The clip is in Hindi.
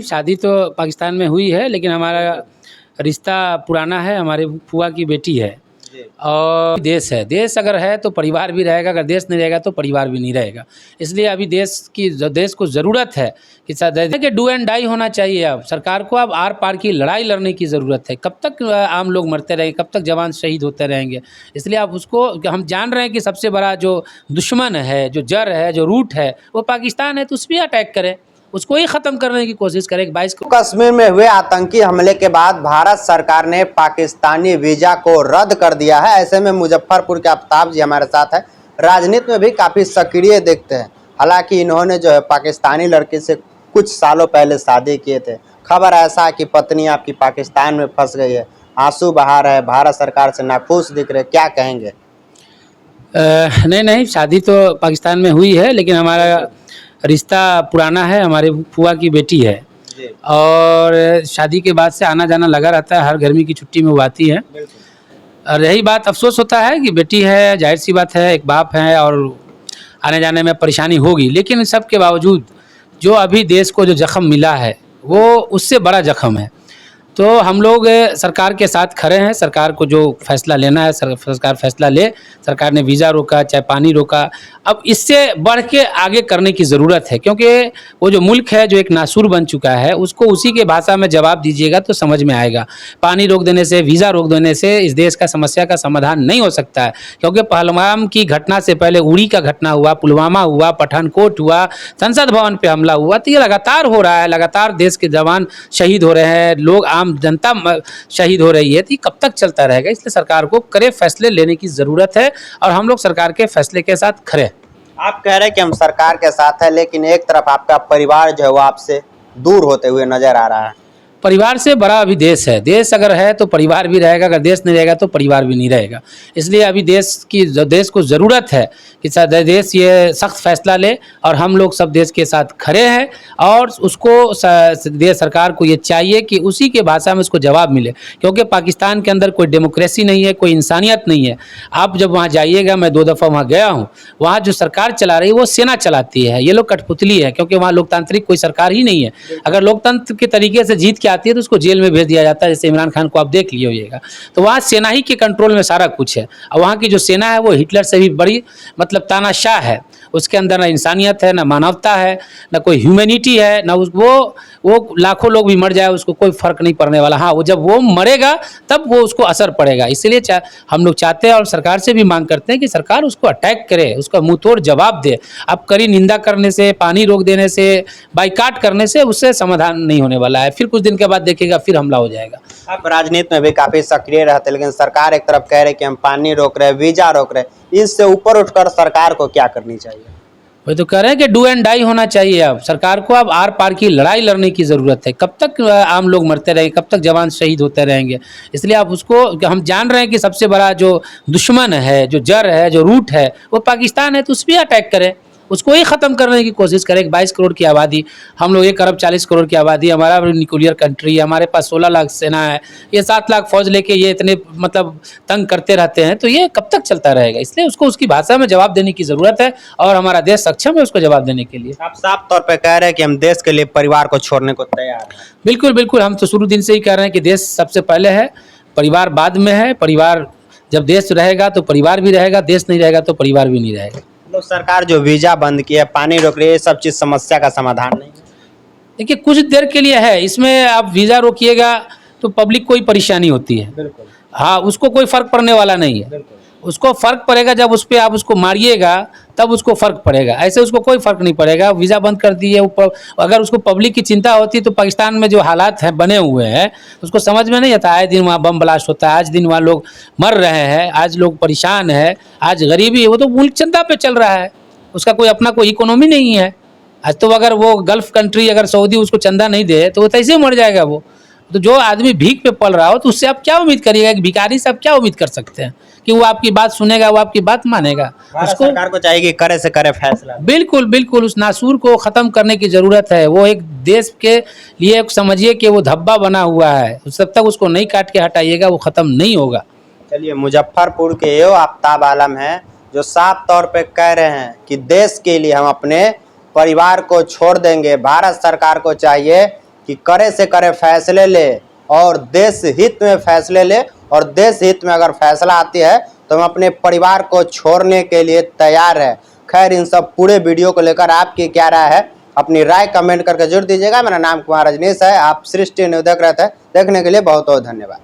शादी तो पाकिस्तान में हुई है, लेकिन हमारा रिश्ता पुराना है। हमारे फूफा की बेटी है और देश है। देश अगर है तो परिवार भी रहेगा, अगर देश नहीं रहेगा तो परिवार भी नहीं रहेगा। इसलिए अभी देश को ज़रूरत है कि डू एंड डाई होना चाहिए। अब सरकार को अब आर पार की लड़ाई लड़ने की ज़रूरत है। कब तक आम लोग मरते रहेंगे, कब तक जवान शहीद होते रहेंगे। इसलिए अब उसको हम जान रहे हैं कि सबसे बड़ा जो दुश्मन है, जो जड़ है, जो रूट है, वो पाकिस्तान है। तो उस पर अटैक करें, उसको ही ख़त्म करने की कोशिश करें। 22 को कश्मीर में हुए आतंकी हमले के बाद भारत सरकार ने पाकिस्तानी वीजा को रद्द कर दिया है। ऐसे में मुजफ्फरपुर के आफ्ताब जी हमारे साथ है। राजनीति में भी काफ़ी सक्रिय देखते हैं। हालांकि इन्होंने जो है पाकिस्तानी लड़की से कुछ सालों पहले शादी किए थे। खबर ऐसा है कि पत्नी आपकी पाकिस्तान में फंस गई है, आंसू बहा रहे, भारत सरकार से नाखुश दिख रहे, क्या कहेंगे? नहीं, शादी तो पाकिस्तान में हुई है, लेकिन हमारा रिश्ता पुराना है। हमारे फूफा की बेटी है और शादी के बाद से आना जाना लगा रहता है। हर गर्मी की छुट्टी में वो आती है। और यही बात अफसोस होता है कि बेटी है, जाहिर सी बात है, एक बाप है और आने जाने में परेशानी होगी। लेकिन सब के बावजूद जो अभी देश को जो ज़ख्म मिला है वो उससे बड़ा ज़ख्म है। तो हम लोग सरकार के साथ खड़े हैं। सरकार को जो फैसला लेना है सरकार फैसला ले। सरकार ने वीज़ा रोका, चाहे पानी रोका, अब इससे बढ़ के आगे करने की ज़रूरत है। क्योंकि वो जो मुल्क है, जो एक नासूर बन चुका है, उसको उसी के भाषा में जवाब दीजिएगा तो समझ में आएगा। पानी रोक देने से, वीज़ा रोक देने से इस देश का समस्या का समाधान नहीं हो सकता है। क्योंकि पहलगाम की घटना से पहले उड़ी का घटना हुआ, पुलवामा हुआ, पठानकोट हुआ, संसद भवन पर हमला हुआ। तो ये लगातार हो रहा है, लगातार देश के जवान शहीद हो रहे हैं, लोग आम जनता शहीद हो रही है। तो ये कब तक चलता रहेगा? इसलिए सरकार को कड़े फैसले लेने की ज़रूरत है और हम लोग सरकार के फैसले के साथ खड़े हैं। आप कह रहे हैं कि हम सरकार के साथ हैं, लेकिन एक तरफ आपका परिवार जो है वो आपसे दूर होते हुए नजर आ रहा है। परिवार से बड़ा अभी देश है। देश अगर है तो परिवार भी रहेगा, अगर देश नहीं रहेगा तो परिवार भी नहीं रहेगा। इसलिए अभी देश को ज़रूरत है कि देश ये सख्त फैसला ले और हम लोग सब देश के साथ खड़े हैं। और उसको देश सरकार को ये चाहिए कि उसी के भाषा में उसको जवाब मिले। क्योंकि पाकिस्तान के अंदर कोई डेमोक्रेसी नहीं है, कोई इंसानियत नहीं है। आप जब वहाँ जाइएगा, मैं 2 दफ़ा वहाँ गया हूँ, वहाँ जो सरकार चला रही है वो सेना चलाती है। ये लोग कठपुतली है, क्योंकि वहाँ लोकतांत्रिक कोई सरकार ही नहीं है। अगर लोकतंत्र के तरीके से जीत आती है तो उसको जेल में भेज दिया जाता है। जैसे इमरान खान को आप देख लिए होइएगा। तो वहाँ सेना ही के कंट्रोल में सारा कुछ है। और वहाँ की जो सेना है वो हिटलर से भी बड़ी मतलब तानाशाह है। उसके अंदर ना इंसानियत है, ना मानवता है, ना कोई ह्यूमैनिटी है, ना वो लाखों लोग भी मर जाए उसको कोई फ़र्क नहीं पड़ने वाला। हाँ, वो जब वो मरेगा तब वो उसको असर पड़ेगा। इसलिए हम लोग चाहते हैं और सरकार से भी मांग करते हैं कि सरकार उसको अटैक करे, उसका मुँह तोड़ जवाब दे। अब कड़ी निंदा करने से, पानी रोक देने से, बाइकाट करने से उससे समाधान नहीं होने वाला है। फिर कुछ दिन के बाद देखिएगा फिर हमला हो जाएगा। आप राजनीति में भी काफी सक्रिय रहते हैं, लेकिन सरकार एक तरफ कह रहे कि हम पानी रोक रहे, वीजा रोक रहे, इससे ऊपर उठकर सरकार को क्या करनी चाहिए? वही तो कह रहे हैं कि डू एंड डाई होना चाहिए। अब सरकार को अब आर पार की लड़ाई लड़ने की ज़रूरत है। कब तक आम लोग मरते रहेंगे, कब तक जवान शहीद होते रहेंगे। इसलिए अब उसको हम जान रहे हैं कि सबसे बड़ा जो दुश्मन है, जो जड़ है, जो रूट है, वो पाकिस्तान है। तो उस पर अटैक करें, उसको ही ख़त्म करने की कोशिश करें। 22 करोड़ की आबादी, हम लोग 1 अरब 40 करोड़ की आबादी, हमारा न्यूक्लियर कंट्री है, हमारे पास 16 लाख सेना है, ये 7 लाख फौज लेके ये इतने मतलब तंग करते रहते हैं। तो ये कब तक चलता रहेगा? इसलिए उसको उसकी भाषा में जवाब देने की ज़रूरत है और हमारा देश सक्षम है उसको जवाब देने के लिए। आप साफ तौर पर कह रहे हैं कि हम देश के लिए परिवार को छोड़ने को तैयार हैं। बिल्कुल, हम तो शुरू दिन से ही कह रहे हैं कि देश सबसे पहले है, परिवार बाद में है। परिवार जब देश रहेगा तो परिवार भी रहेगा, देश नहीं रहेगा तो परिवार भी नहीं रहेगा। तो सरकार जो वीजा बंद किया, पानी रोक रही है, ये सब चीज़ समस्या का समाधान नहीं है। देखिए, कुछ देर के लिए है। इसमें आप वीज़ा रोकिएगा तो पब्लिक को ही परेशानी होती है। बिल्कुल। हाँ, उसको कोई फ़र्क पड़ने वाला नहीं है। उसको फ़र्क पड़ेगा जब उस पर आप उसको मारिएगा, तब उसको फ़र्क पड़ेगा। ऐसे उसको कोई फ़र्क नहीं पड़ेगा। वीज़ा बंद कर दिए, अगर उसको पब्लिक की चिंता होती तो पाकिस्तान में जो हालात हैं बने हुए हैं उसको समझ में नहीं आता। आए दिन वहाँ बम ब्लास्ट होता है, आज दिन वहाँ लोग मर रहे हैं, आज लोग परेशान हैं, आज गरीबी है। वो तो मुल्क चंदा पे चल रहा है, उसका कोई अपना कोई इकोनॉमी नहीं है। आज तो अगर वो गल्फ़ कंट्री, अगर सऊदी उसको चंदा नहीं दे तो वो कैसे मर जाएगा वो। तो जो आदमी भीख पे पल रहा हो तो उससे आप क्या उम्मीद करिएगा? एक भिखारी से आप क्या उम्मीद कर सकते हैं कि वो आपकी बात सुनेगा, वो आपकी बात मानेगा? उसको सरकार को चाहिए कि करे से करे फैसला। बिल्कुल उस नासूर को ख़त्म करने की ज़रूरत है। वो एक देश के लिए समझिए कि वो धब्बा बना हुआ है, जब तक उसको नहीं काट के हटाइएगा वो ख़त्म नहीं होगा। चलिए, मुजफ्फरपुर के ये आफ्ताब आलम हैं जो साफ तौर पे कह रहे हैं कि देश के लिए हम अपने परिवार को छोड़ देंगे। भारत सरकार को चाहिए कि करे से करे फैसले ले और देश हित में फैसले ले, और देश हित में अगर फैसला आती है तो हम अपने परिवार को छोड़ने के लिए तैयार है। खैर, इन सब पूरे वीडियो को लेकर आपकी क्या राय है, अपनी राय कमेंट करके जरूर दीजिएगा। मेरा नाम कुमार रजनीश है, आप सृष्टि न्यूज़ देख रहे थे। देखने के लिए बहुत बहुत धन्यवाद।